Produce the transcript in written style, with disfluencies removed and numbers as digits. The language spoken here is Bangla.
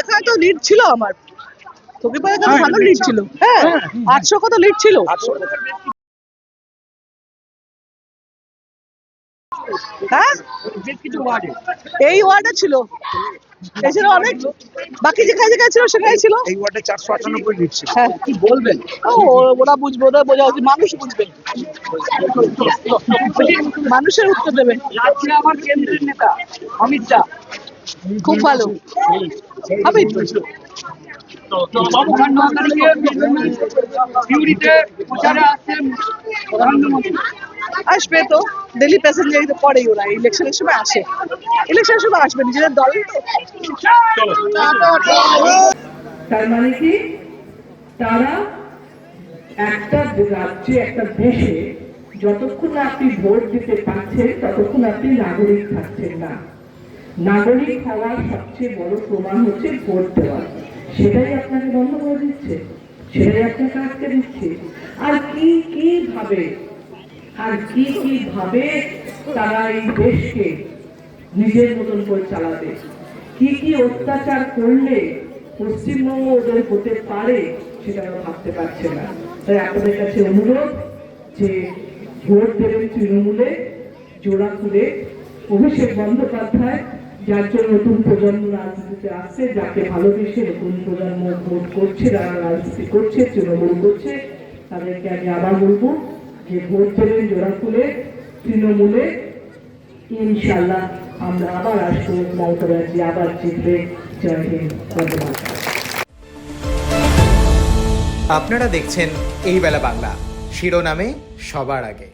এখানে তো লিড ছিল আমার, তকিপাড়া তো ভালো লিড ছিল। হ্যাঁ, 800 কত লিড ছিল। হ্যাঁ, এই ওয়ার্ডে ছিল, এছাড়া অনেক বাকি যেখানে যেখানে ছিল সেখানে ছিল। এই ওয়ার্ডে 498 লিড ছিল। হ্যাঁ, কি বলবেন? ওরা বুঝবে, ওরা বোঝা উচিত, মানুষ বুঝবে, মানুষের উত্তর দেবে। রাজ্যে আমার কেন্দ্রের নেতা অমিত শাহ খুব ভালো। আমি বাবু খান 9 তারিখে সিউড়িতে প্রচারে আসছেন প্রধানমন্ত্রী। আসবে তো, ডেলি প্যাসেঞ্জারই তো পড়েই, ওরা ইলেকশনের সময় আসে, ইলেকশনের সময় আসবে নিজেদের দল। তার মানে কি, তারা একটা রাজ্যে একটা দেশে যতক্ষণ আপনি ভোট দিতে পারছেন ততক্ষণ আপনি নাগরিক থাকছেন না। নাগরিক হওয়ার সবচেয়ে বড় প্রমাণ হচ্ছে ভোট দেওয়া। সেটাই আপনাকে বন্ধ করে দিচ্ছে, সেটাই আপনাকে আটকে দিচ্ছে। আর কি ভাবে তারা এই দেশকে নিজের মতন করে চালাবে, কি অত্যাচার করলে পশ্চিমবঙ্গ ওদের হতে পারে সেটা আমরা ভাবতে পারছে না। তাই আপনাদের কাছে অনুরোধ যে ভোট দেবেন তৃণমূলে, জোড়া খুলে। অভিষেক বন্দ্যোপাধ্যায়, যার জন্য নতুন প্রজন্ম রাজনীতিতে আসছে, যাকে ভালোবেসে নতুন প্রজন্ম ভোট করছে, যারা রাজনীতি করছে, তৃণমূল করছে, তাদেরকে আমি আবার বলবো যে ভোট দেবেন জোড়া খুলে তৃণমূলে। ইনশাল্লাহ আমরা আবার আসবো, মমতা ব্যানার্জি আবার জিতবে। জয় হিন্দ, ধন্যবাদ। আপনারা দেখছেন এই বেলা বাংলা, শিরোনামে সবার আগে।